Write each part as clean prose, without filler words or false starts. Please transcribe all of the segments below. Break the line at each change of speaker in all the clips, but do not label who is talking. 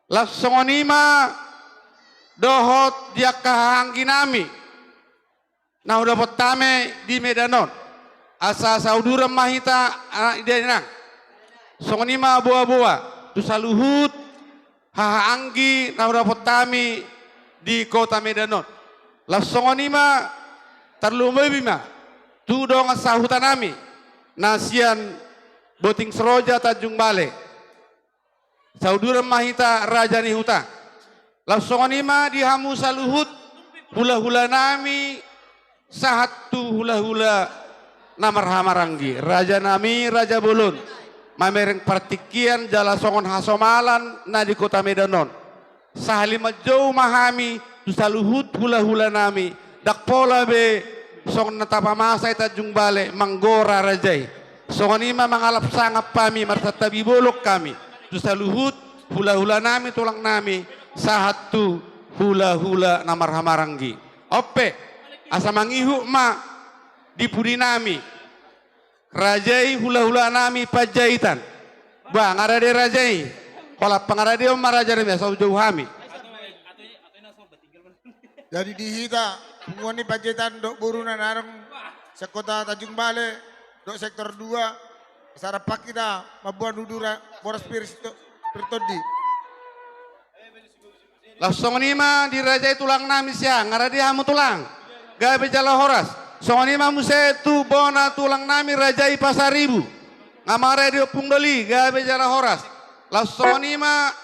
Laksongonima dohot dia kahangginami. Nah udah potame di Medanon. Asa saudura mahita anak idenang. Songonima boa-boa. Tusaluhut hahaanggi nah udah potami di kota Medanon. Laksongonima tarlumebima. Tu dong sahutanami. Nasian boting seroja Tanjung Balai. Saudara mahita raja ni huta. Laksongonima di hamu saluhut hula-hula nami sahatu hula-hula namar hamaranggi. Raja nami raja bolon. Mamereng partikian jala songon hasomalan na di kota Medanon. Sahalima jauh mahami tu saluhut hula-hula nami. Dak pola be songon natapa masai Tanjung Balai manggora rajai. Songonima mangalap sangap kami marsatabi bolok kami. Tu saluhut hula-hula nami tulang nami sahatu hula-hula namar hamaranggi. Ope asa mangihu ma di pudi nami rajai hula-hula nami pajaitan. Bang ada de rajai. Kalau pengarade om maraja de sau jauh hami.
Jadi dihita ngoni pajaitan dok burunan areng sekota Tanjung Balai dok sektor 2 sarapak kita mabuan dudura boras pirtodi.
Laksongonima di rajai tulang nami siang ngarade hamu tulang. Gabe jala horas. Songonima musetu bona tulang nami rajai pasaribu. Ngamare di opung doli gabe jala horas. Laksongonima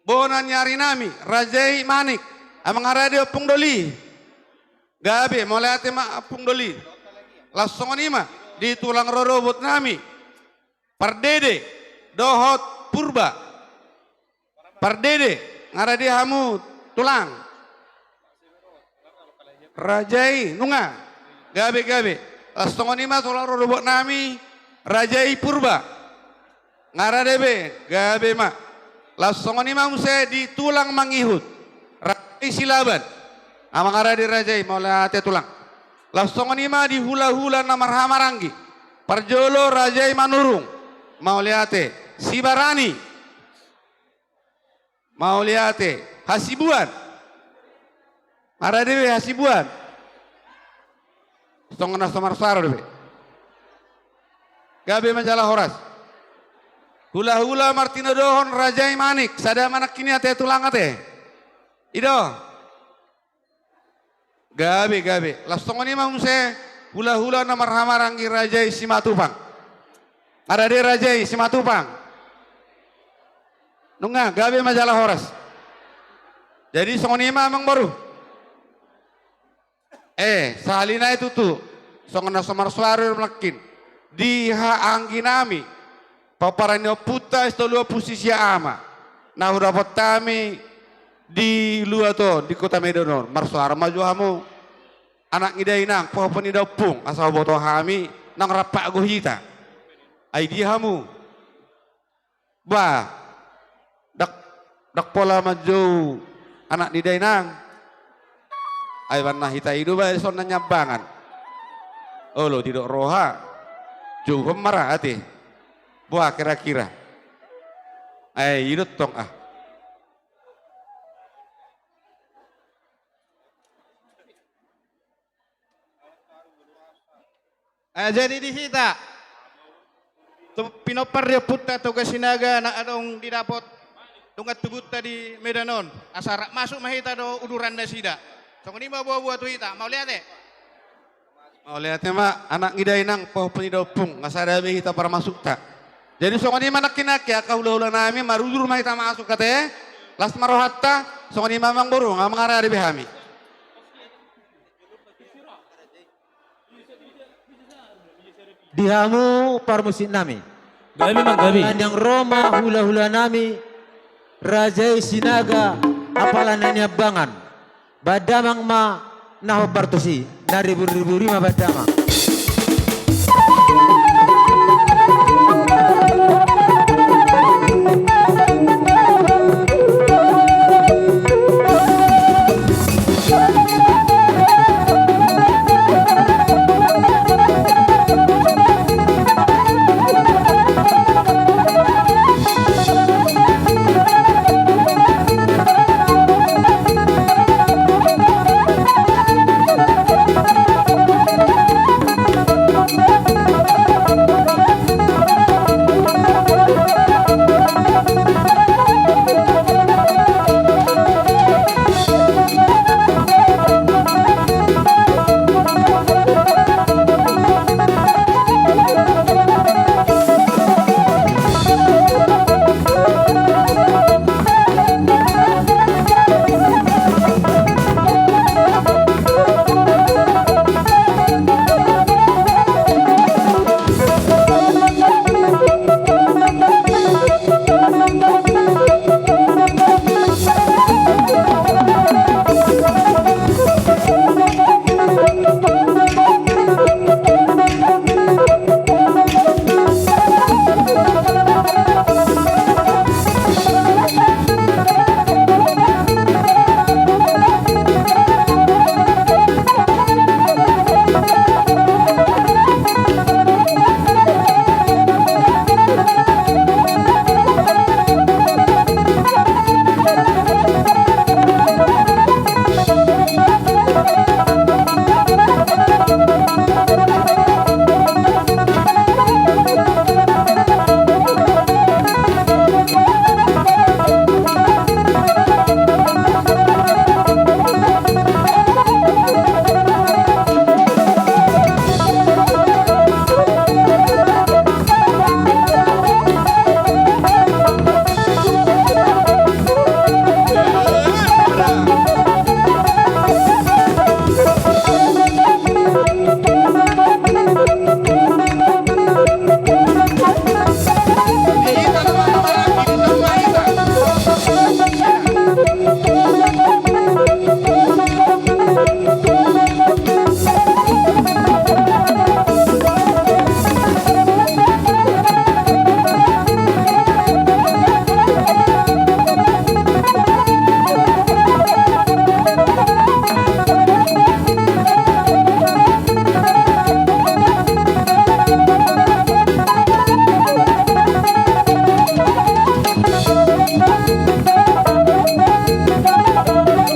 bona nyari nami rajai manik. Amangare di opung doli. Gabe mulai ate ma opung doli. Laksongonima di tulang rorobot nami. Pardede dohot purba. Pardede ngarade hamu tulang. Rajai nunga gabe Laksongonima tulang rodobok nami rajai purba ngarade be gabe ma Laksongonima muse di tulang mangihut rajai silaban amang ngarade rajai maulate tulang. Laksongonima di hula-hula namar hamaranggi parjolo rajai manurung mauliate sibarani mauliate hasibuan ada dewe hasibuan. Songona somar saro dewe. Gabe majalah horas. Hula-hula Martino dohon rajai manik. Sada manak kini ate tulang ate. Ido. Gabe. Lasongoni mamuse hula-hula namar hamarangi rajai simatupang. Ada de rajai simatupang. Nunga gabe majalah horas. Jadi songoni mamang baru. Salina itu tuh songona somar suara melakin di haanggi nami paparanyo puta istolua posisi ama nah udah potami di luar to di kota Medanon marsuara maju hamu anak ngidai nang pohon ida pung asal boto hami nang rapak gohita ai dia hamu dak pola maju anak ngidai nang Aiwan nahita hidup ay son nyabangan. Oh lo tidak roha. Jauh marah hati. Buah kira-kira. Hidup tong ah.
Jadi di kita. Pinopar dia puta to kasinaga na adong didapot. Tungat tubut tadi Medanon. Asarak masuk mahita do uduran na sida. So kuni buah-buah tu hita, mau lihat deh?
Mau lihat ma anak ngidai nang poh penidopung ngasada be hita para masuk tak. Jadi so kuni manak kinakya kahula-hula nami marudur ma hita masuk kate. Las marohatta so kuni mamang boru ngamang ara be hami.
Dihamu parmusin nami.
Gabi mang gabi.
Yang Roma hula-hula nami rajai sinaga apalananya bangan. Badamang ma naho bartosi na ribu-ribu rima badamang.
Sampai tak ada barang-barang dapat membantu.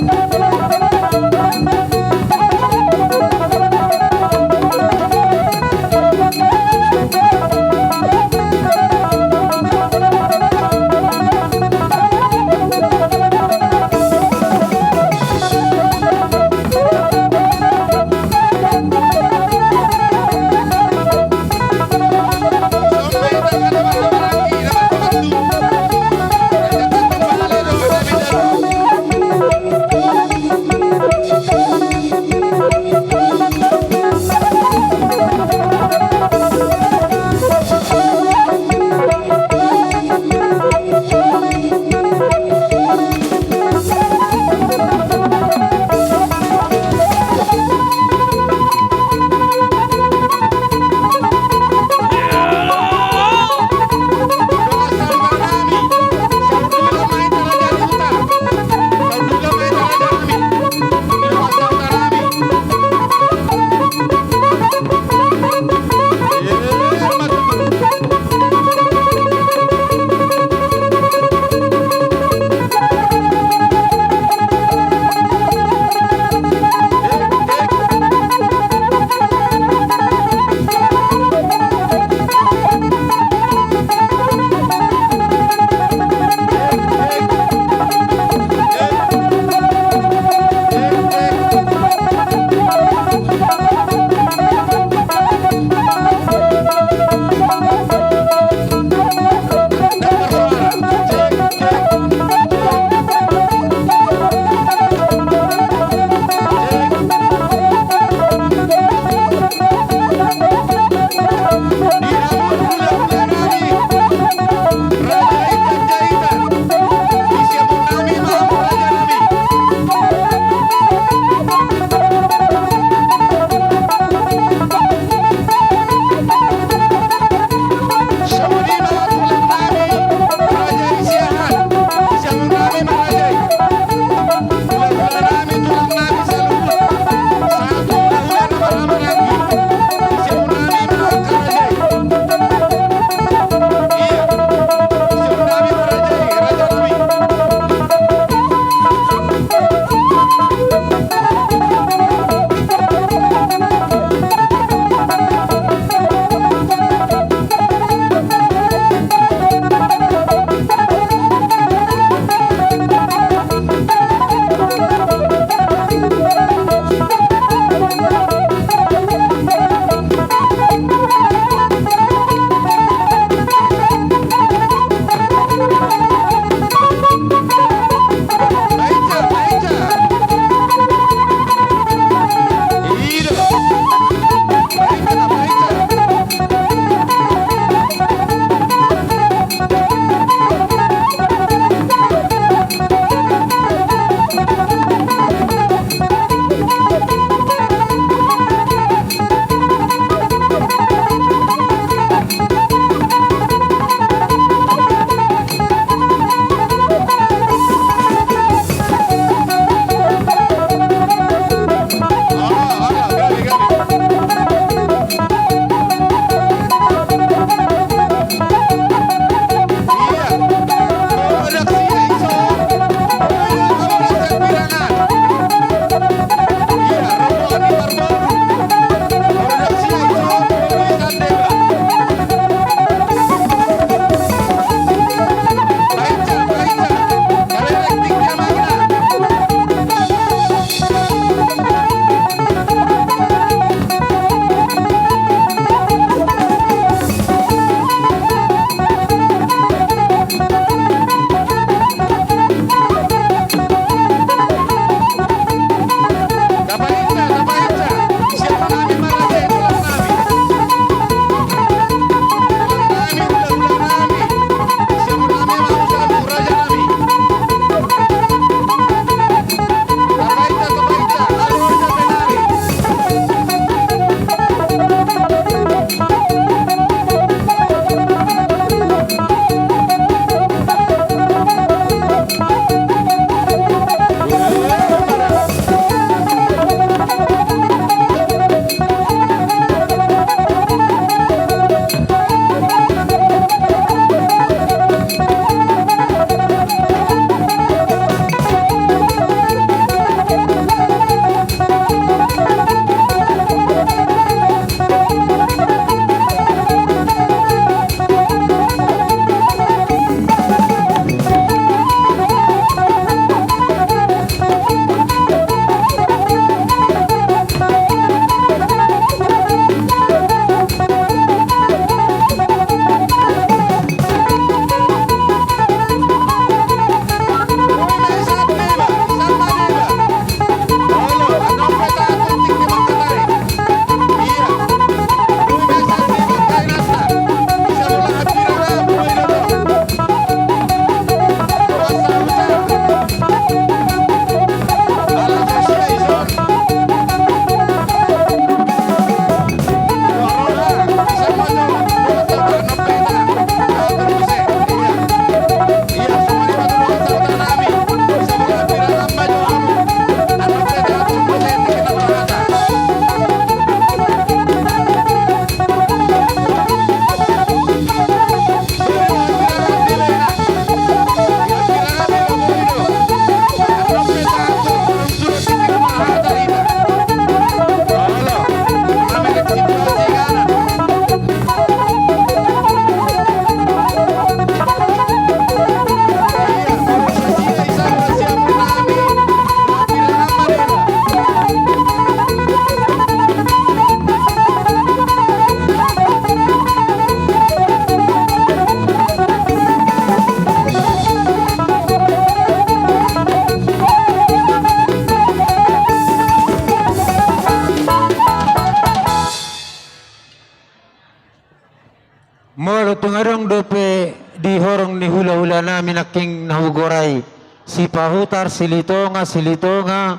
Molo tungarong dope di horong ni hula-hula namin aking nahugoray. Si pahutar, silitonga,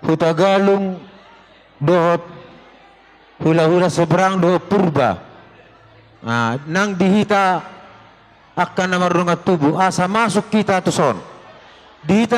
hutagalong, dohot, hula-hula sobrang dohot purba. Nang dihita akan namarungat tubo, asa masuk kita tuson. Dihita